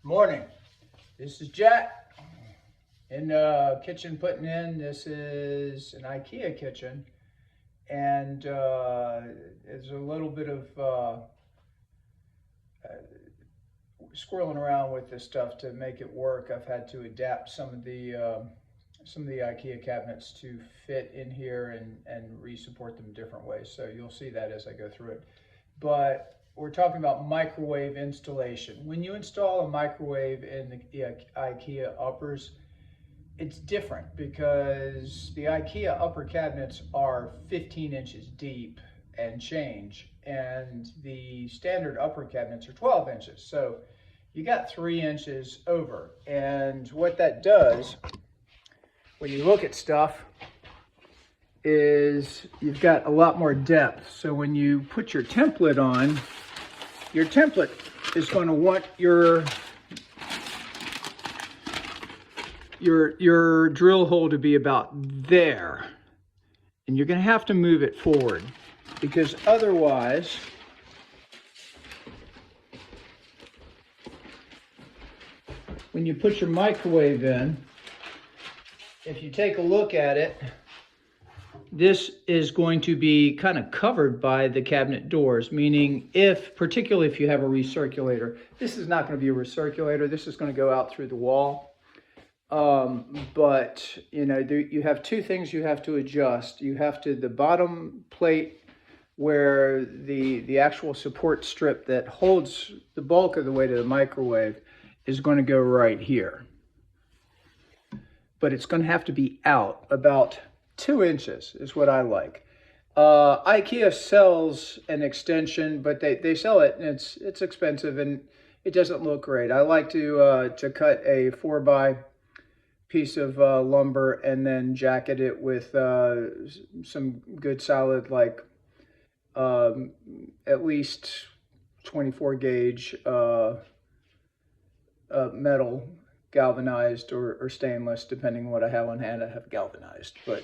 Morning. This is Jack in the kitchen putting in. This is an Ikea kitchen, and there's a little bit of squirreling around with this stuff to make it work. I've had to adapt some of the Ikea cabinets to fit in here and re-support them different ways. So you'll see that as I go through it. But we're talking about microwave installation. When you install a microwave in the Ikea uppers, it's different because the Ikea upper cabinets are 15 inches deep and change, and the standard upper cabinets are 12 inches. So you got 3 inches over. And what that does, when you look at stuff, is you've got a lot more depth. So when you put your template on, your template is going to want your drill hole to be about there. And you're going to have to move it forward, because otherwise when you put your microwave in, if you take a look at it, this is going to be kind of covered by the cabinet doors, meaning particularly if you have a recirculator, this is not going to be a recirculator. This is going to go out through the wall. But you know, you have two things you have to adjust. You have to, the bottom plate where the actual support strip that holds the bulk of the weight of the microwave is going to go right here. But it's going to have to be out about 2 inches is what I like. Ikea sells an extension, but they sell it and it's expensive and it doesn't look great. I like to cut a 4x piece of lumber and then jacket it with some good solid, like at least 24 gauge metal, galvanized or stainless, depending on what I have on hand. I have galvanized, but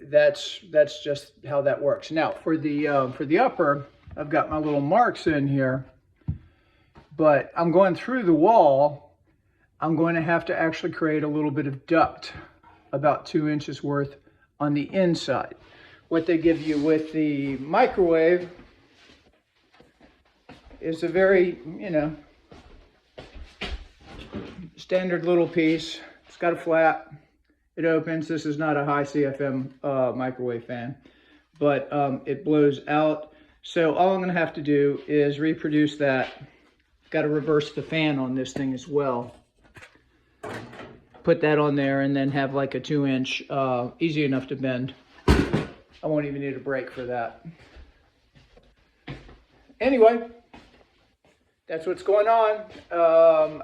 that's just how that works. Now for the upper, I've got my little marks in here, but I'm going through the wall. I'm going to have to actually create a little bit of duct, about 2 inches worth on the inside. What they give you with the microwave is a very, standard little piece. It's got a flap. It opens. This is not a high CFM microwave fan, but it blows out. So all I'm going to have to do is reproduce that. Got to reverse the fan on this thing as well. Put that on there and then have like a 2-inch, easy enough to bend. I won't even need a brake for that. Anyway, that's what's going on.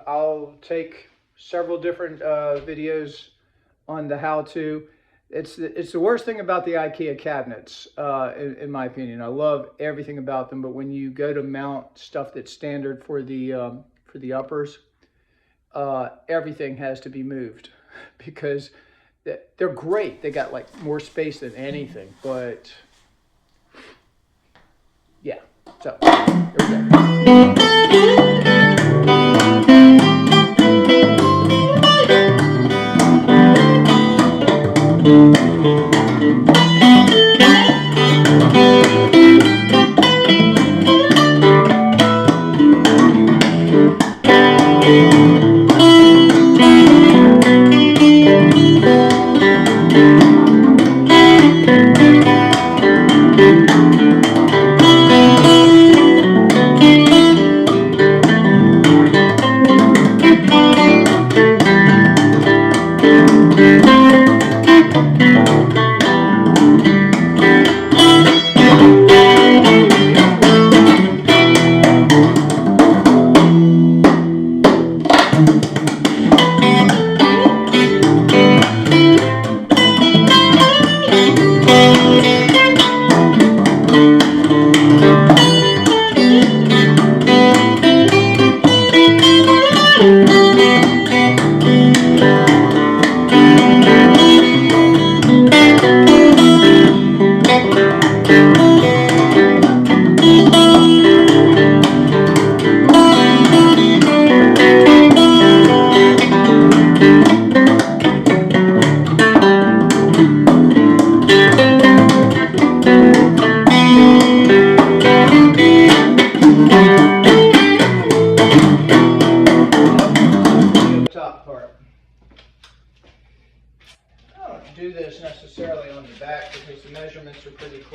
I'll take several different videos on the how-to. It's the worst thing about the Ikea cabinets, in my opinion. I love everything about them, but when you go to mount stuff that's standard for the uppers, everything has to be moved because they're great. They got like more space than anything, but yeah. So here we go.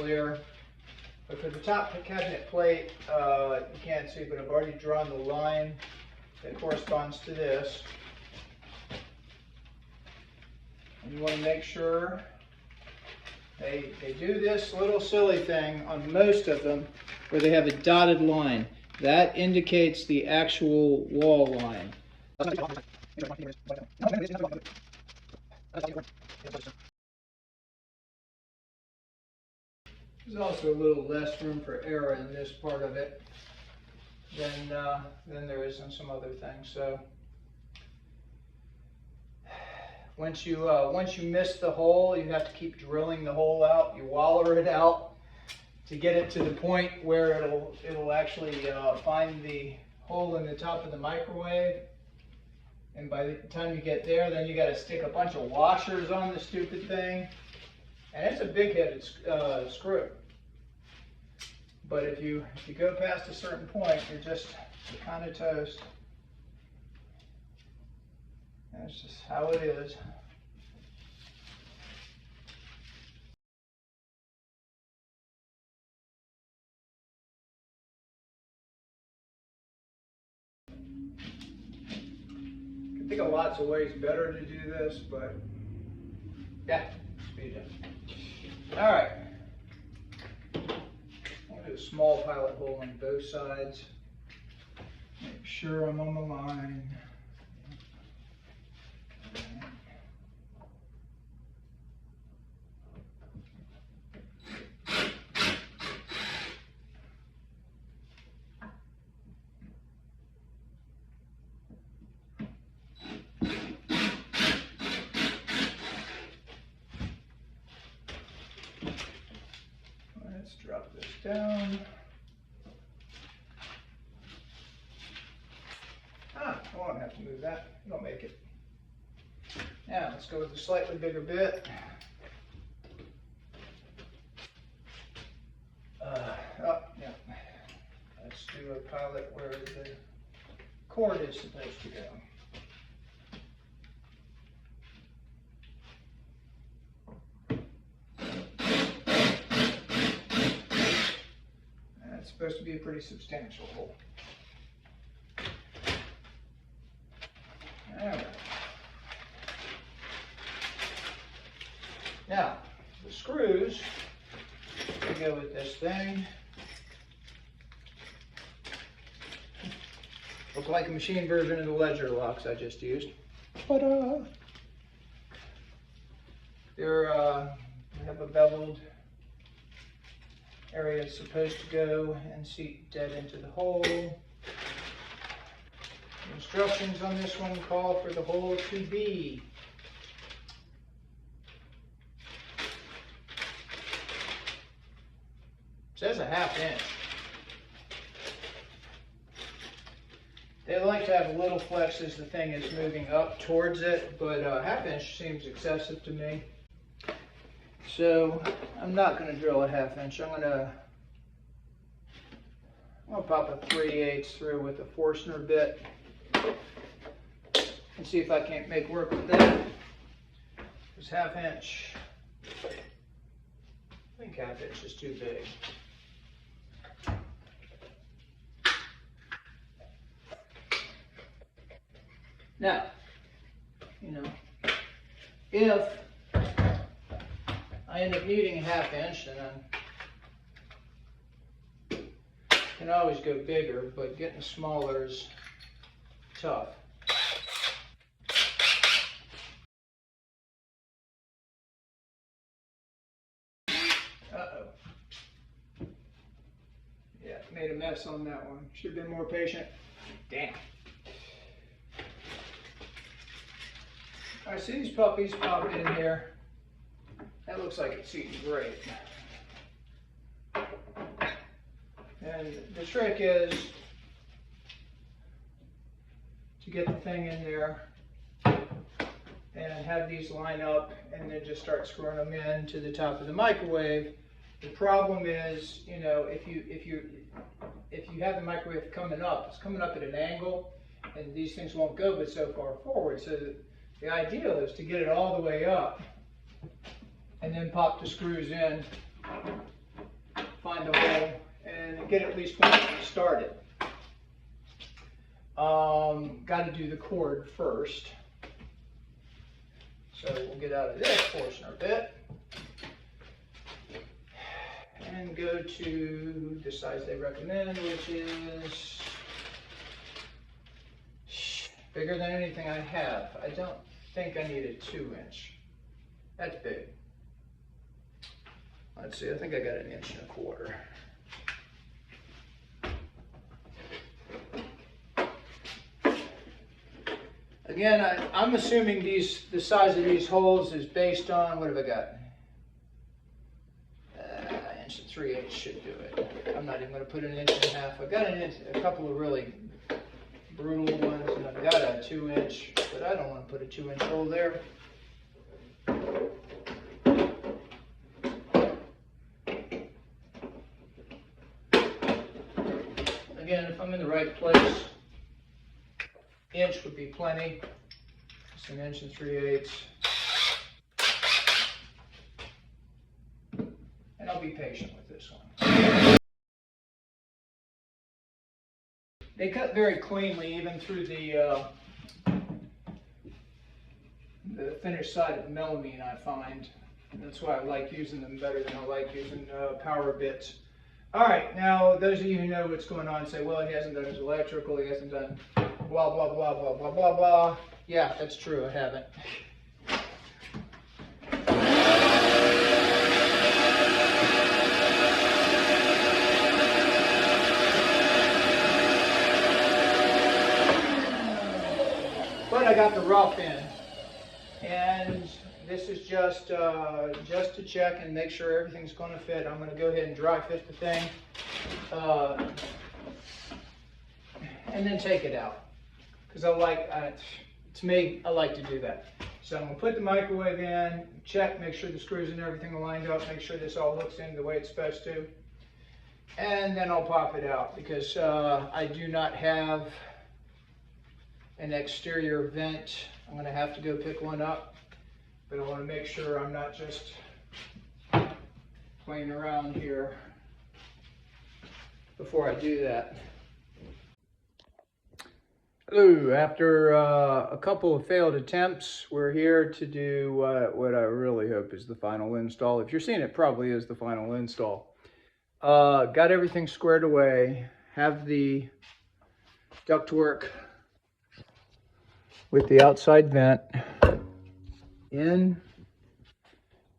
clear. But for the top cabinet plate, you can't see, but I've already drawn the line that corresponds to this. And you want to make sure they do this little silly thing on most of them where they have a dotted line. That indicates the actual wall line. There's also a little less room for error in this part of it than there is in some other things. So once you miss the hole, you have to keep drilling the hole out. You waller it out to get it to the point where it'll actually find the hole in the top of the microwave. And by the time you get there, then you got to stick a bunch of washers on the stupid thing. And it's a big-headed screw. But if you go past a certain point, you're kind of toast. That's just how it is. I think of lots of ways better to do this, but yeah, speed it. All right. I'll do a small pilot hole on both sides. Make sure I'm on the line. Let's drop this down. I won't have to move that. It'll make it. Now let's go with a slightly bigger bit. Yeah. Let's do a pilot where the cord is supposed to go. That's supposed to be a pretty substantial hole. All right. Now, the screws to go with this thing look like a machine version of the ledger locks I just used. Ta-da! They have a beveled area it's supposed to go and seat dead into the hole. The instructions on this one call for the hole to be says a 1/2 inch. They like to have a little flex as the thing is moving up towards it, but a 1/2 inch seems excessive to me. So I'm not going to drill a 1/2 inch. I'm going to pop a 3/8 through with a Forstner bit and see if I can't make work with that. This 1/2 inch, I think 1/2 inch is too big. Now, if I end up needing a 1/2 inch, then I can always go bigger, but getting smaller is tough. Uh-oh. Yeah, made a mess on that one. Should have been more patient. Damn. I see these puppies popped in here. That looks like it's eating great. And the trick is to get the thing in there and have these line up and then just start screwing them in to the top of the microwave. The problem is, if you have the microwave coming up, it's coming up at an angle and these things won't go but so far forward. So the ideal is to get it all the way up and then pop the screws in find a hole and get at least one started. Got to do the cord first. So we'll get out of this portion a bit and go to the size they recommend, which is bigger than anything I have. I don't think I need a 2-inch. That's big. Let's see, I think I got an 1.25 inches. Again, I'm assuming the size of these holes is based on, what have I got? 1 3/8 should do it. I'm not even going to put an 1.5 inch. I've got a couple of really brutal ones, and I've got a 2-inch, but I don't want to put a 2-inch hole there. Again, if I'm in the right place, inch would be plenty. It's an 1 3/8. And I'll be patient with this one. They cut very cleanly, even through the finished side of melamine, I find. And that's why I like using them better than I like using power bits. All right, now those of you who know what's going on say, well, he hasn't done his electrical, he hasn't done blah, blah, blah, blah, blah, blah, blah. Yeah, that's true, I haven't. But I got the rough in, and this is just to check and make sure everything's going to fit. I'm going to go ahead and dry fit the thing, and then take it out, because I like, to me, I like to do that. So I'm going to put the microwave in, check, make sure the screws and everything are lined up, make sure this all hooks in the way it's supposed to, and then I'll pop it out, because I do not have an exterior vent. I'm going to have to go pick one up, but I want to make sure I'm not just playing around here before I do that. Hello, after a couple of failed attempts, we're here to do what I really hope is the final install. If you're seeing it, probably is the final install. Got everything squared away, have the ductwork with the outside vent in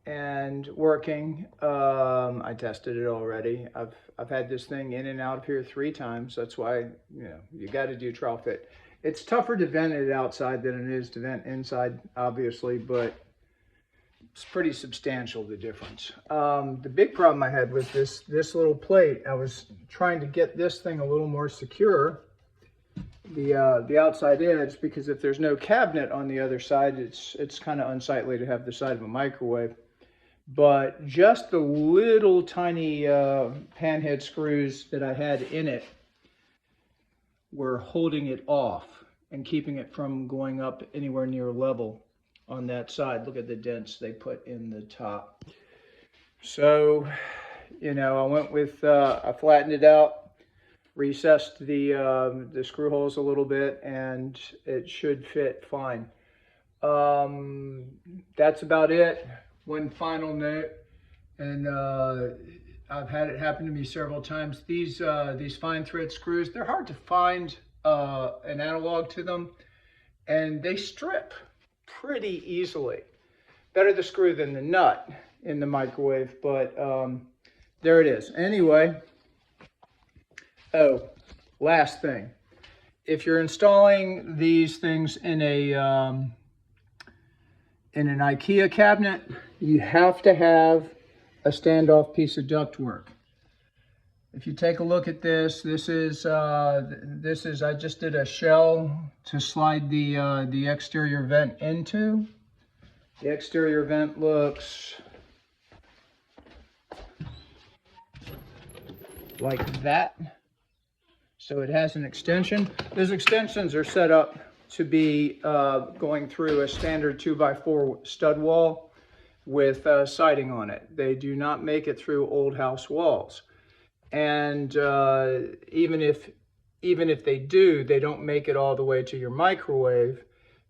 and working. I tested it already. I've had this thing in and out of here 3 times. That's why, you got to do trial fit. It's tougher to vent it outside than it is to vent inside, obviously, but it's pretty substantial, the difference. The big problem I had with this little plate, I was trying to get this thing a little more secure, the outside edge, because if there's no cabinet on the other side, it's kind of unsightly to have the side of a microwave. But just the little tiny panhead screws that I had in it were holding it off and keeping it from going up anywhere near level on that side. Look at the dents they put in the top. So, I went with, I flattened it out, recessed the screw holes a little bit, and it should fit fine. That's about it. One final note, and I've had it happen to me several times. These fine thread screws, they're hard to find an analog to them, and they strip pretty easily. Better the screw than the nut in the microwave, but there it is. Anyway, oh, last thing. If you're installing these things in an Ikea cabinet, you have to have a standoff piece of ductwork. If you take a look at this, this is I just did a shell to slide the exterior vent into. The exterior vent looks like that. So it has an extension. Those extensions are set up to be going through a standard 2x4 stud wall with siding on it. They do not make it through old house walls. and even if they do, they don't make it all the way to your microwave,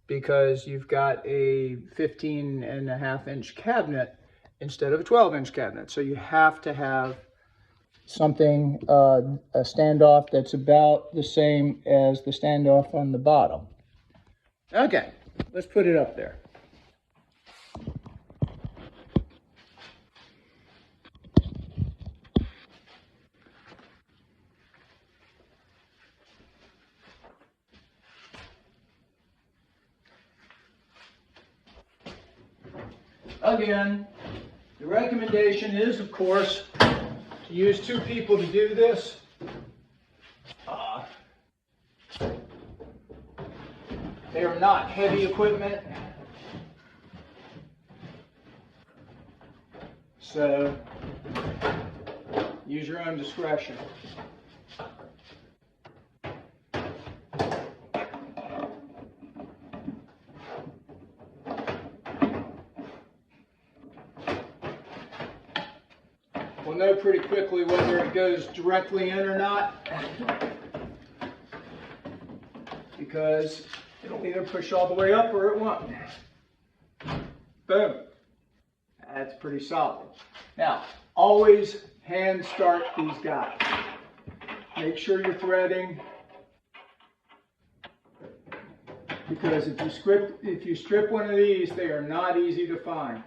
because you've got a 15.5-inch cabinet instead of a 12-inch cabinet. So you have to have something, a standoff that's about the same as the standoff on the bottom. Okay, let's put it up there. Again, the recommendation is, of course, to use 2 people to do this. They are not heavy equipment, so use your own discretion. We'll know pretty quickly whether it goes directly in or not, because it'll either push all the way up or it won't. Boom. That's pretty solid. Now, always hand start these guys. Make sure you're threading, because if you strip one of these, they are not easy to find.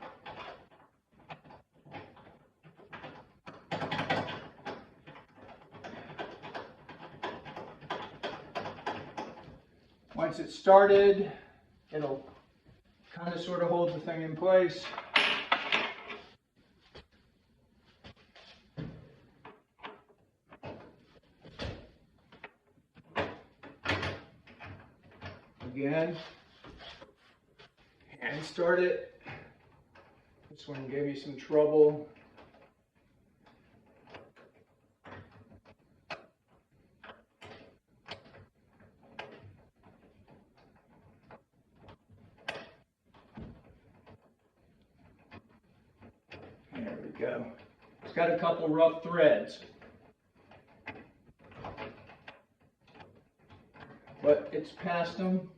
Once it's started, it'll kind of sort of hold the thing in place. Again, hand start it. This one gave me some trouble. There we go. It's got a couple rough threads, but it's past them.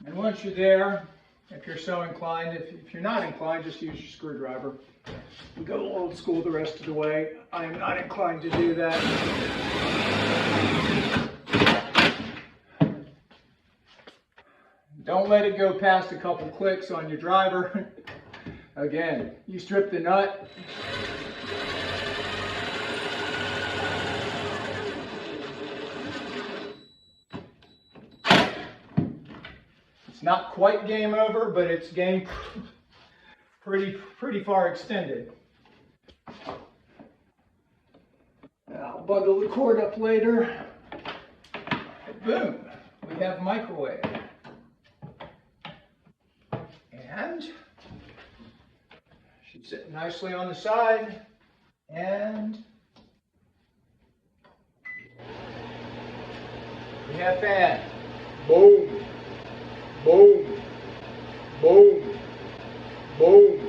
And once you're there, if you're so inclined, if you're not inclined, just use your screwdriver. We go old school the rest of the way. I am not inclined to do that. Don't let it go past a couple clicks on your driver. Again, you strip the nut. It's not quite game over, but it's game pretty far extended. I'll bundle the cord up later. Boom, we have microwave. And she's sitting nicely on the side, and we have fan. Boom, boom, boom, boom.